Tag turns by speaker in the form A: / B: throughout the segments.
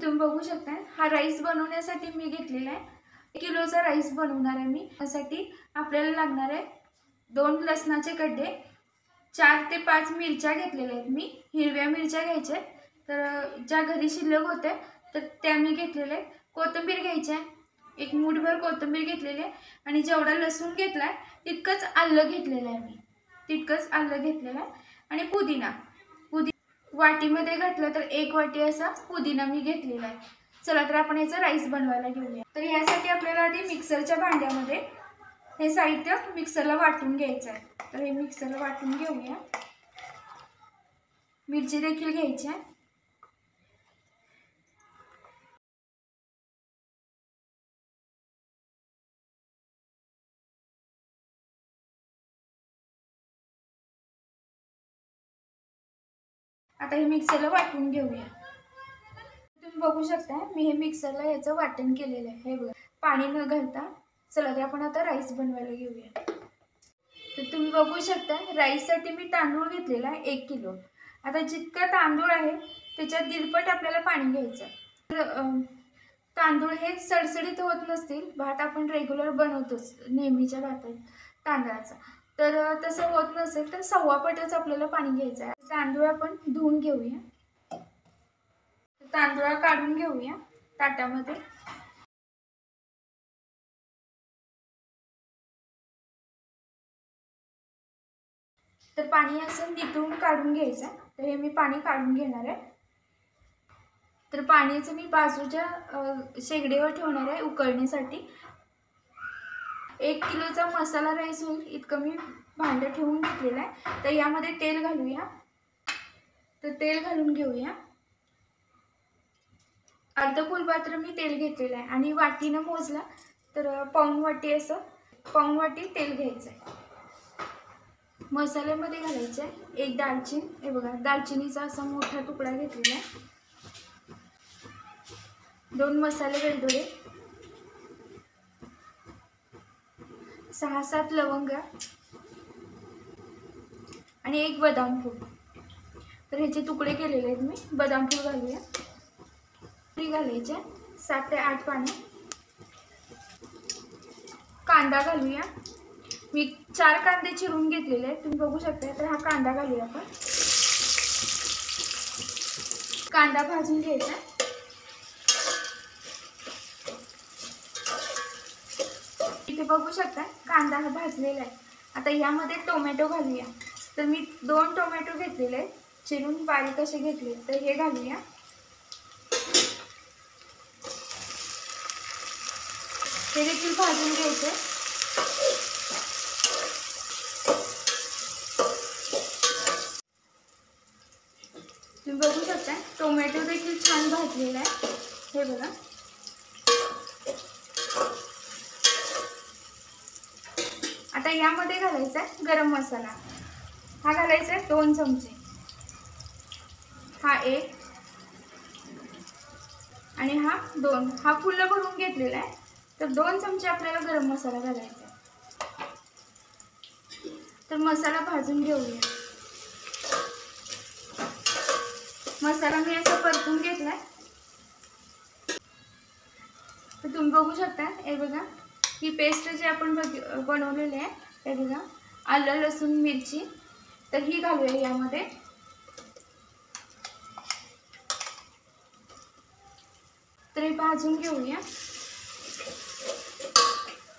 A: तुम्ही बघू शकता हा राईस बनवण्यासाठी मी घेतलेला आहे 1 किलोचा राईस बनवणार आहे मी। त्यासाठी आपल्याला लागणार आहे 2 लसणाचे गड्डे, 4 ते 5 मिरच्या घेतलेल्या आहेत मी। हिरव्या मिरच्या घ्यायच्या तर ज्या घरी शिल्लक होत्या तर त्या मी घेतलेल्या आहेत। कोथिंबीर घ्यायची आहे, एक मूठभर कोथिंबीर घेतलेली आहे आणि जेवढा लसूण घेतलाय तितकंच आलं घेतलेलं आहे मी, तितकंच आलं घेतलेलं आहे आणि पुदिना वाटीमध्ये घातलं तर 1 वाटी असा पुदिना मी घेतलेला आहे। चला तर आपण याचा राईस बनवायला घेऊया। तर यासाठी आपल्याला आधी मिक्सरच्या भांड्यामध्ये हे साहित्य मिक्सरला वाटून घ्यायचं आहे। तर हे मिक्सरला वाटून घेऊया। मिरची देखील घ्यायची आहे। आता हे मिक्सरला वाटून घेऊया। तुम्ही बघू शकता मी हे मिक्सरला याचं वाटण केलेलं आहे। हे बघा पाणी न घालता। चला तर आपण आता राईस बनवायला घेऊया। तर तुम्ही बघू शकता राईससाठी मी तांदूळ घेतलेला आहे 1 किलो। आता जितका तांदूळ आहे त्याच्या दीडपट आपल्याला पाणी घ्यायचं। तर तांदूळ हे सडसडीत होत नसतील, भात आपण रेग्युलर बनवतोच नेहमीच्या भातात तांदळाचा, तर तसं होत नसेल तर 1.25 पटच आपल्याला पाणी घ्यायचं आहे। तांदूळ आपण धुवून घेऊया। तांदूळ काढून घेऊया ताटामध्ये। तर पाणी असं निथळून काढून घ्यायचं। तर हे मी पाणी काढून घेणार आहे। तर पाण्याचं मी बाजूच्या शेगडीवर ठेवणार आहे उकळण्यासाठी। 1 किलोचा मसाला राईस होईल इतकं मी भांडं ठेवून घेतलेलं आहे। तर यामध्ये तेल घालूया। तर तेल घालून घेऊया। अर्ध फुलपात्र मी तेल घेतलेलं आहे आणि वाटीनं मोजला तर पाऊण वाटी असं पाऊण वाटी तेल घ्यायचं आहे। मसाल्यामध्ये घालायचे आहे 1 दालचिनी, हे बघा दालचिनीचा असा मोठा तुकडा घेतलेला आहे, 2 मसाले वेलदोडे, 6-7 लवंगा आणि 1 बदाम फूल। तर ह्याचे तुकडे केलेले आहेत मी। बदाम फूल घालूया। घालायचे 7 ते 8 पाने। कांदा घालूया। मी 4 कांदे चिरून घेतलेले आहेत, तुम्ही बघू शकता। तर हा कांदा घालूया आपण। कांदा भाजून घ्यायचा। इथे बघू शकता कांदा हा भाजलेला आहे। आता यामध्ये टोमॅटो घालूया। तर मी 2 टोमॅटो घेतलेले आहेत, चिरून बारीक असे घेतले। तर हे घालूया। हे देखील भाजून घ्यायचे। तुम्ही बघू शकता टोमॅटो देखील छान भाजलेला आहे। हे बघा आता यामध्ये घालायचा आहे गरम मसाला। हा घालायचा आहे 2 चमचे, हा 1 आणि हा 2। हा फुल भरून घेतलेला आहे। तर 2 चमचे आपल्याला गरम मसाला घालायचा आहे। तर मसाला भाजून घेऊया। मसाला मी असा परतून घेतलाय। तर तुम्ही बघू शकता हे बघा ही पेस्ट जी आपण बनवलेली आहे, हे बघा आलं लसूण मिरची, तर ही घालूया यामध्ये। तर हे भाजून घेऊया।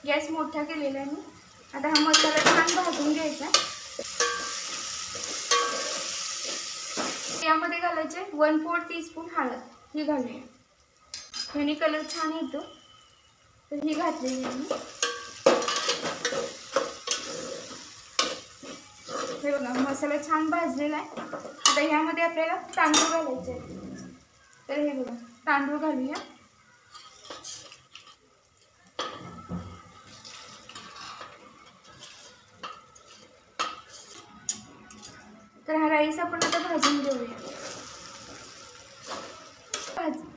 A: गॅस मोठा केलेला आहे मी। आता हा मसाला छान भाजून घ्यायचा। यामध्ये घालायचे 1/4 टीस्पून हळद, ही घालूया। ह्याने कलर छान येतो। तर ही घातलेली आहे मी। हे बघा मसाला छान भाजलेला आहे। आता ह्यामध्ये आपल्याला तांदूळ घालायचे आहेत। तर हे बघा तांदूळ घालूया। तर हा राईस आपण आता भाजून घेऊया।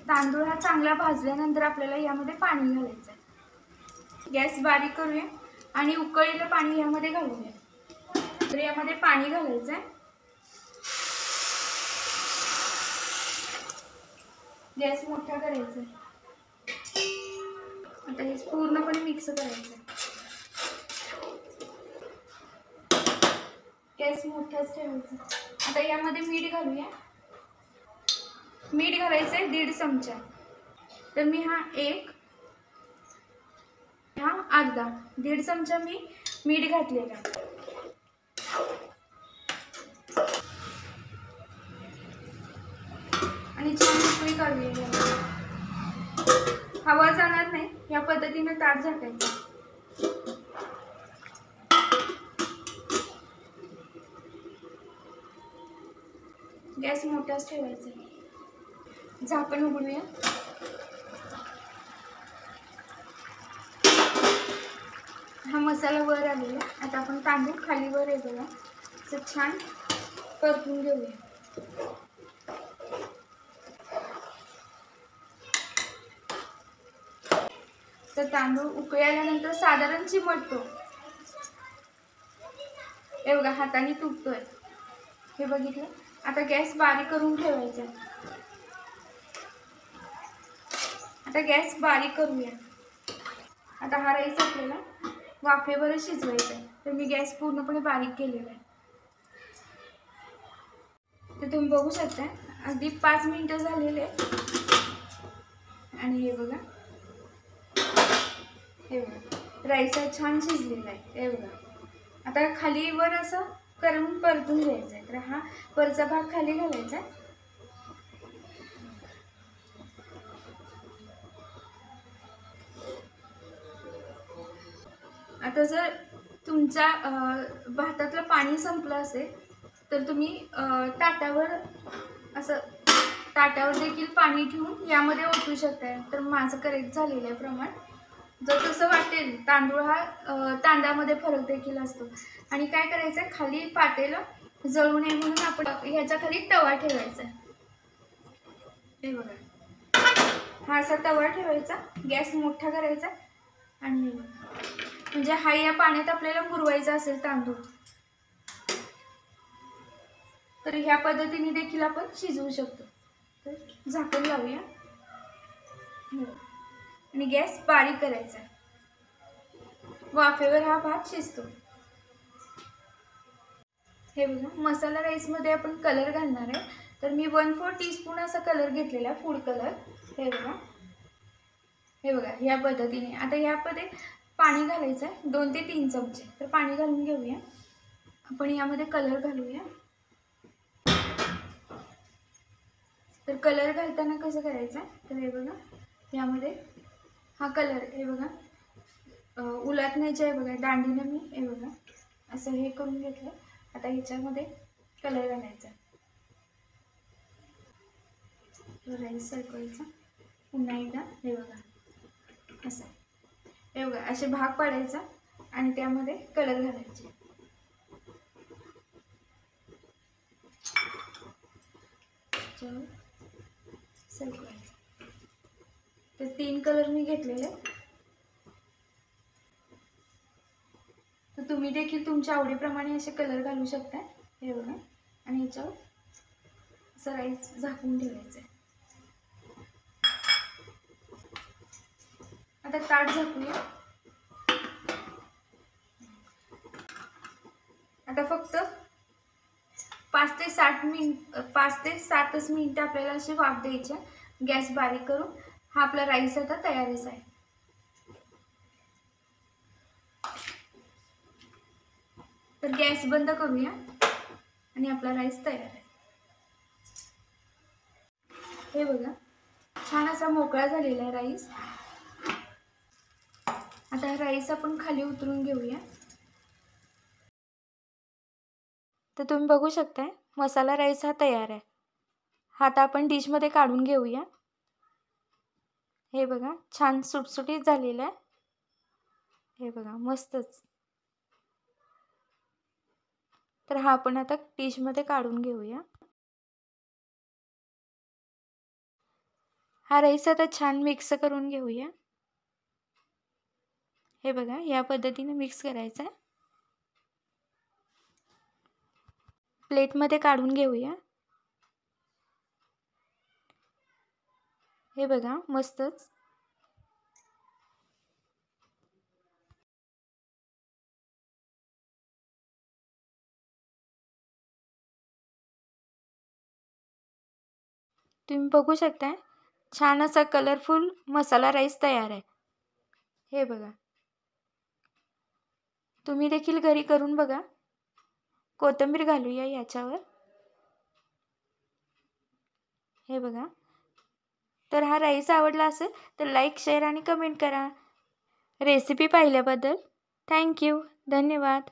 A: तांदूळ हा चांगला भाजल्यानंतर आपल्याला यामध्ये पाणी घालायचं आहे। गॅस बारीक करूया आणि उकळलेलं पाणी यामध्ये घालूया। तर यामध्ये पाणी घालायचं आहे। गॅस मोठा करायचा. आता हे पूर्णपणे मिक्स करायचं. गॅस मोठाच ठेवायचा. आता यामध्ये मीठ घालूया. मीठ घालायचंय 1.5 चमचा. तर मी हा अर्धा 1.5 चमचा मी मीठ घातलेला. आणि छान उकळी काढूया. हवा जाणार नाही या पद्धतीने ताट झाकायचं. गॅस मोठाच ठेवायचा. झाकण उघडूया. हा मसाला वर आलेला. आता आपण तांदूळ खाली वर येतो असं छान परतून घेऊया. तर तांदूळ उकळी आल्यानंतर साधारण चिमटतो. हे बघा हाताने तुटतोय. हे बघितलं. आता गॅस बारीक करून ठेवायचा. आता गॅस बारीक करूया. आता हा राईस आपल्याला वाफेवरच शिजवायचा आहे. तर मी गॅस पूर्णपणे बारीक केलेला आहे. तर तुम्ही बघू शकता अगदी 5 मिनिटं झालेले. आणि हे बघा राईस छान शिजलेला आहे. हे बघा. आता खाली वर असं करून परतून घ्यायचं आहे. तर हा वरचा भाग खाली घालायचा. आता जर तुमच्या भातातलं पाणी संपलं असेल तर तुम्ही ताटावर देखील पाणी ठेवून यामध्ये ओतू शकता. तर माझं करेक्ट झालेलं आहे प्रमाण. जर तसं वाटेल तांदूळ हा तांदळामध्ये फरक देखील असतो. आणि काय करायचं आहे खाली पातेलं जळू नये म्हणून आपण ह्याच्या खाली तवा ठेवायचा. हे बघा हा असा तवा ठेवायचा. गॅस मोठा करायचा. आणि म्हणजे हा या पाण्यात आपल्याला मुरवायचा असेल तांदूळ तर ह्या पद्धतीने देखील आपण शिजवू शकतो. तर झाकण लावूया आणि गॅस बारीक करायचा. वाफेवर हा भात शिजतो. हे बघा मसाला राईसमध्ये आपण कलर घालणार आहे. तर मी 1/4 टीस्पून असा कलर घेतलेला फूड कलर. हे बघा या पद्धतीने. आता यामध्ये पाणी घालायचं आहे 2 ते 3 चमचे. तर पाणी घालून घेऊया. आपण यामध्ये कलर घालूया. तर कलर घालताना कसं करायचं तर हे बघा यामध्ये हा कलर हे बघा उलटण्याचे आहे बघा दांडीनं मी हे बघा असं हे करून घेतलं. आता ह्याच्यामध्ये कलर घालायचा. राईस सरकवायचा पुन्हा एकदा. हे बघा असं हे बघा असे भाग पाडायचा आणि त्यामध्ये कलर घालायचे. सरकवायचा. तर 3 कलर मी घेतलेले. तर तुम्ही देखील तुमच्या आवडीप्रमाणे असे कलर घालू शकता. हे बघा आणि ह्याच्यावर असं राईस झाकून ठेवायचं. आता ताट झाकूया. आता फक्त 5 ते 7च मिनिटं आपल्याला अशी वाफ द्यायची. गॅस बारीक करून. हा आपला राईस आता तयारच आहे. तर गॅस बंद करूया आणि आपला राईस तयार आहे. हे बघा छान असा मोकळा झालेला आहे राईस. आता राईस आपण खाली उतरून घेऊया. तर तुम्ही बघू शकताय मसाला राईस हा तयार आहे. हा आता आपण डिशमध्ये काढून घेऊया. हे बघा छान सुटसुटीत झालेला आहे. हे बघा मस्तच. तर हा आपण आता डिशमध्ये काढून घेऊया. हा राईस आता छान मिक्स करून घेऊया. हे बघा या पद्धतीने मिक्स करायचा आहे. प्लेटमध्ये काढून घेऊया. हे बघा मस्तच. तुम्ही बघू शकता छान असा कलरफुल मसाला राईस तयार आहे. हे बघा, तुम्ही देखील घरी करून बघा. कोथिंबीर घालूया याच्यावर. हे बघा. तर हा राईस आवडला असेल तर लाईक, शेअर आणि कमेंट करा. रेसिपी पाहिल्याबद्दल थँक्यू. धन्यवाद.